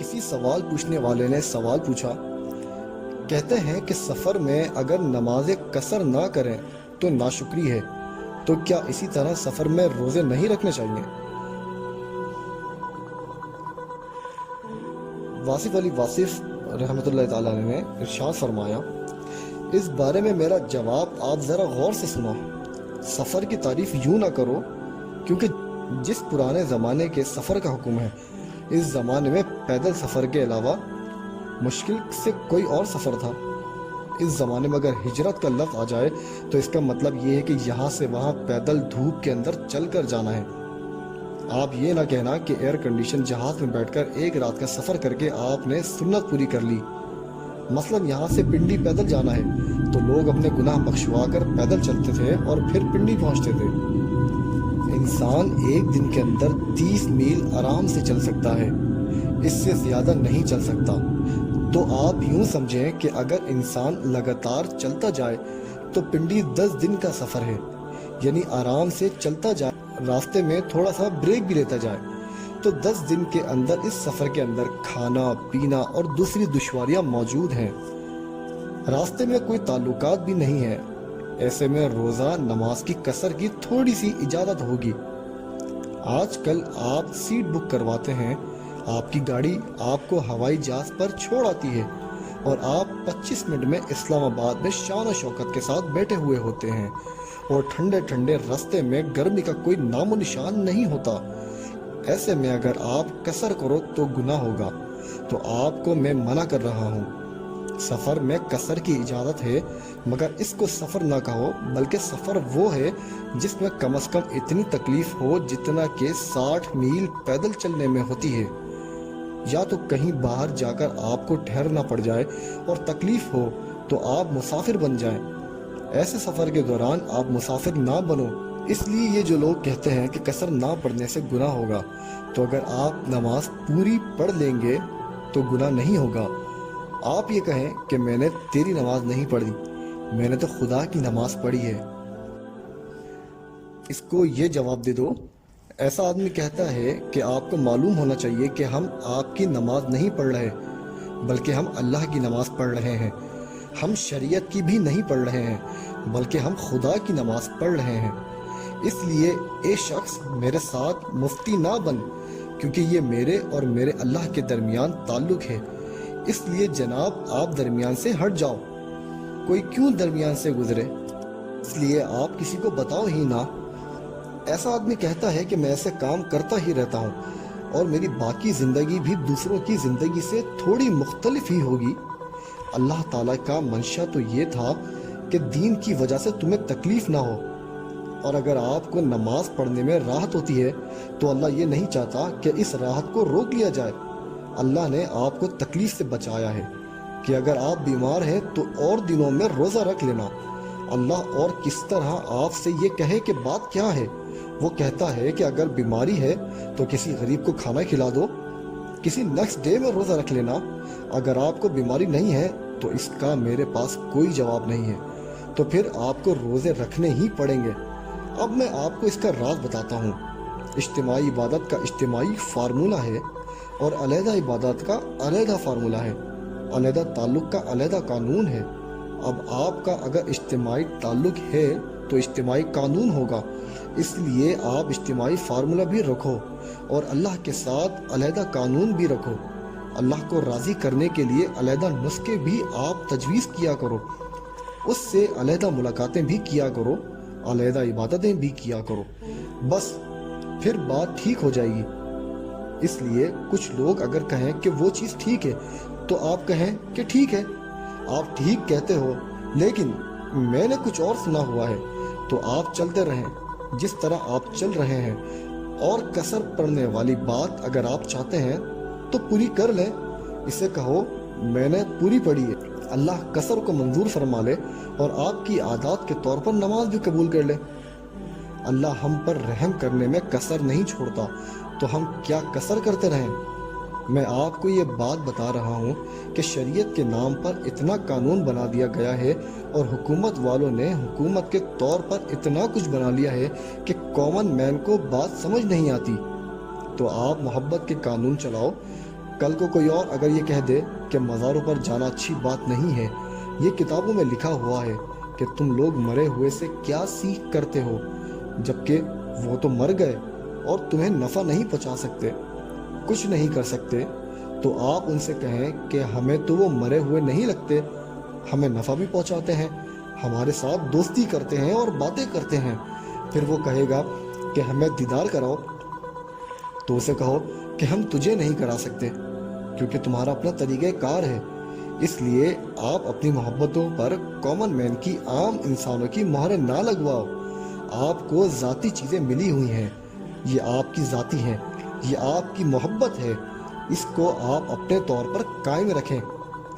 کسی سوال پوچھنے والے نے سوال پوچھا، کہتے ہیں کہ سفر میں اگر نماز قصر نہ کریں تو ناشکری ہے، تو کیا اسی طرح سفر میں روزے نہیں رکھنے چاہیے؟ واصف علی واصف رحمۃ اللہ تعالیٰ نے ارشاد فرمایا، اس بارے میں میرا جواب آپ ذرا غور سے سنو۔ سفر کی تعریف یوں نہ کرو، کیونکہ جس پرانے زمانے کے سفر کا حکم ہے، اس زمانے میں پیدل سفر کے علاوہ مشکل سے کوئی اور سفر تھا۔ اس زمانے میں اگر ہجرت کا لفظ آ جائے تو اس کا مطلب یہ ہے کہ یہاں سے وہاں پیدل دھوپ کے اندر چل کر جانا ہے۔ آپ یہ نہ کہنا کہ ایئر کنڈیشن جہاز میں بیٹھ کر ایک رات کا سفر کر کے آپ نے سنت پوری کر لی۔ مثلا یہاں سے پنڈی پیدل جانا ہے تو لوگ اپنے گناہ بخشوا کر پیدل چلتے تھے اور پھر پنڈی پہنچتے تھے۔ انسان ایک دن کے اندر 30 میل آرام سے چل سکتا ہے، اس سے زیادہ نہیں چل سکتا۔ تو آپ یوں سمجھیں کہ اگر انسان لگاتار چلتا جائے تو پنڈی 10 دن کا سفر ہے، یعنی آرام سے چلتا جائے، راستے میں تھوڑا سا بریک بھی لیتا جائے، تو 10 دن کے اندر اس سفر کے اندر کھانا پینا اور دوسری دشواریاں موجود ہیں۔ راستے میں کوئی تعلقات بھی نہیں ہے، ایسے میں روزہ نماز کی قصر کی تھوڑی سی اجازت ہوگی۔ آج کل آپ سیٹ بک کرواتے ہیں، آپ کی گاڑی آپ کو ہوائی جہاز پر چھوڑ آتی ہے اور آپ 25 منٹ میں اسلام آباد میں شان و شوکت کے ساتھ بیٹھے ہوئے ہوتے ہیں، اور ٹھنڈے ٹھنڈے راستے میں گرمی کا کوئی نام و نشان نہیں ہوتا۔ ایسے میں اگر آپ قصر کرو تو گناہ ہوگا۔ تو آپ کو میں منع کر رہا ہوں، سفر میں قصر کی اجازت ہے، مگر اس کو سفر نہ کہو، بلکہ سفر وہ ہے جس میں کم از کم اتنی تکلیف ہو جتنا کہ 60 میل پیدل چلنے میں ہوتی ہے۔ یا تو کہیں باہر جا کر آپ کو ٹھہرنا پڑ جائے اور تکلیف ہو تو آپ مسافر بن جائیں۔ ایسے سفر کے دوران آپ مسافر نہ بنو۔ اس لیے یہ جو لوگ کہتے ہیں کہ قصر نہ پڑھنے سے گناہ ہوگا، تو اگر آپ نماز پوری پڑھ لیں گے تو گناہ نہیں ہوگا۔ آپ یہ کہیں کہ میں نے تیری نماز نہیں پڑھی، میں نے تو خدا کی نماز پڑھی ہے، اس کو یہ جواب دے دو۔ ایسا آدمی کہتا ہے کہ آپ کو معلوم ہونا چاہیے کہ ہم آپ کی نماز نہیں پڑھ رہے، بلکہ ہم اللہ کی نماز پڑھ رہے ہیں۔ ہم شریعت کی بھی نہیں پڑھ رہے ہیں، بلکہ ہم خدا کی نماز پڑھ رہے ہیں۔ اس لیے اے شخص میرے ساتھ مفتی نہ بن، کیونکہ یہ میرے اور میرے اللہ کے درمیان تعلق ہے۔ اس لیے جناب آپ درمیان سے ہٹ جاؤ، کوئی کیوں درمیان سے گزرے، اس لیے آپ کسی کو بتاؤ ہی نہ۔ ایسا آدمی کہتا ہے کہ میں ایسے کام کرتا ہی رہتا ہوں اور میری باقی زندگی بھی دوسروں کی زندگی سے تھوڑی مختلف ہی ہوگی۔ اللہ تعالیٰ کا منشا تو یہ تھا کہ دین کی وجہ سے تمہیں تکلیف نہ ہو، اور اگر آپ کو نماز پڑھنے میں راحت ہوتی ہے تو اللہ یہ نہیں چاہتا کہ اس راحت کو روک لیا جائے۔ اللہ نے آپ کو تکلیف سے بچایا ہے کہ اگر آپ بیمار ہیں تو اور دنوں میں روزہ رکھ لینا۔ اللہ اور کس طرح آپ سے یہ کہے کہ بات کیا ہے؟ وہ کہتا ہے کہ اگر بیماری ہے تو کسی غریب کو کھانا کھلا دو، کسی نیکسٹ ڈے میں روزہ رکھ لینا۔ اگر آپ کو بیماری نہیں ہے تو اس کا میرے پاس کوئی جواب نہیں ہے، تو پھر آپ کو روزے رکھنے ہی پڑیں گے۔ اب میں آپ کو اس کا راز بتاتا ہوں۔ اجتماعی عبادت کا اجتماعی فارمولہ ہے اور علیحدہ عبادت کا علیحدہ فارمولہ ہے، علیحدہ تعلق کا علیحدہ قانون ہے۔ اب آپ کا اگر اجتماعی تعلق ہے تو اجتماعی قانون ہوگا، اس لیے آپ اجتماعی فارمولہ بھی رکھو اور اللہ کے ساتھ علیحدہ قانون بھی رکھو۔ اللہ کو راضی کرنے کے لیے علیحدہ نسخے بھی آپ تجویز کیا کرو، اس سے علیحدہ ملاقاتیں بھی کیا کرو، علیحدہ عبادتیں بھی کیا کرو، بس پھر بات ٹھیک ہو جائے گی۔ اس لیے کچھ لوگ اگر کہیں کہ وہ چیز ٹھیک ہے تو آپ کہیں کہ ٹھیک ہے، آپ ٹھیک کہتے ہو لیکن میں نے کچھ اور سنا ہوا ہے، تو آپ چلتے رہیں جس طرح آپ چل رہے ہیں، اور قصر پڑھنے والی بات اگر آپ چاہتے ہیں تو پوری کر لیں۔ اسے کہو میں نے پوری پڑھی ہے، اللہ قصر کو منظور فرما لے اور آپ کی عادات کے طور پر نماز بھی قبول کر لے۔ اللہ ہم پر رحم کرنے میں قصر نہیں چھوڑتا، تو ہم کیا قصر کرتے رہیں؟ میں آپ کو یہ بات بتا رہا ہوں کہ شریعت کے نام پر اتنا قانون بنا دیا گیا ہے اور حکومت والوں نے حکومت کے طور پر اتنا کچھ بنا لیا ہے کہ کامن مین کو بات سمجھ نہیں آتی۔ تو آپ محبت کے قانون چلاؤ، کل کو کوئی اور اگر یہ کہہ دے کہ مزاروں پر جانا اچھی بات نہیں ہے، یہ کتابوں میں لکھا ہوا ہے کہ تم لوگ مرے ہوئے سے کیا سیکھ کرتے ہو، جبکہ وہ تو مر گئے اور تمہیں نفع نہیں پہنچا سکتے، کچھ نہیں کر سکتے، تو آپ ان سے کہیں کہ ہمیں تو وہ مرے ہوئے نہیں لگتے، ہمیں نفع بھی پہنچاتے ہیں، ہمارے ساتھ دوستی کرتے ہیں اور باتیں کرتے ہیں۔ پھر وہ کہے گا کہ ہمیں دیدار کراؤ، تو اسے کہو کہ ہم تجھے نہیں کرا سکتے، کیونکہ تمہارا اپنا طریقہ کار ہے، اس لیے آپ اپنی محبتوں پر کامن مین کی، عام انسانوں کی مہریں نہ لگواؤ۔ آپ کو ذاتی چیزیں ملی ہوئی ہیں، یہ آپ کی ذاتی ہیں، یہ آپ کی محبت ہے، اس کو آپ اپنے طور پر قائم رکھیں،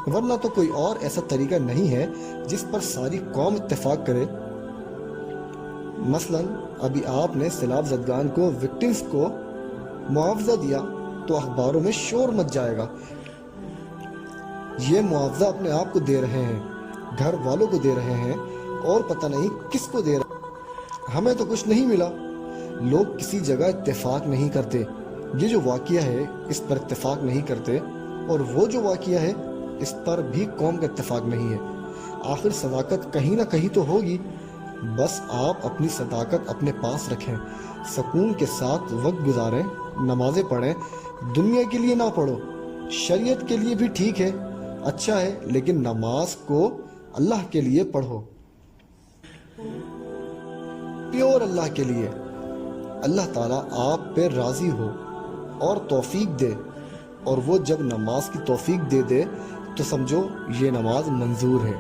ورنہ تو کوئی اور ایسا طریقہ نہیں ہے جس پر ساری قوم اتفاق کرے۔ مثلا ابھی آپ نے سیلاب زدگان کو، وکٹمز کو معاوضہ دیا تو اخباروں میں شور مچ جائے گا، یہ معاوضہ اپنے آپ کو دے رہے ہیں، گھر والوں کو دے رہے ہیں، اور پتہ نہیں کس کو دے رہے ہیں، ہمیں تو کچھ نہیں ملا۔ لوگ کسی جگہ اتفاق نہیں کرتے، یہ جو واقعہ ہے اس پر اتفاق نہیں کرتے، اور وہ جو واقعہ ہے اس پر بھی قوم کا اتفاق نہیں ہے۔ آخر صداقت کہیں نہ کہیں تو ہوگی، بس آپ اپنی صداقت اپنے پاس رکھیں، سکون کے ساتھ وقت گزاریں، نمازیں پڑھیں، دنیا کے لیے نہ پڑھو، شریعت کے لیے بھی ٹھیک ہے، اچھا ہے، لیکن نماز کو اللہ کے لیے پڑھو، پیور اللہ کے لیے۔ اللہ تعالیٰ آپ پہ راضی ہو اور توفیق دے، اور وہ جب نماز کی توفیق دے دے تو سمجھو یہ نماز منظور ہے۔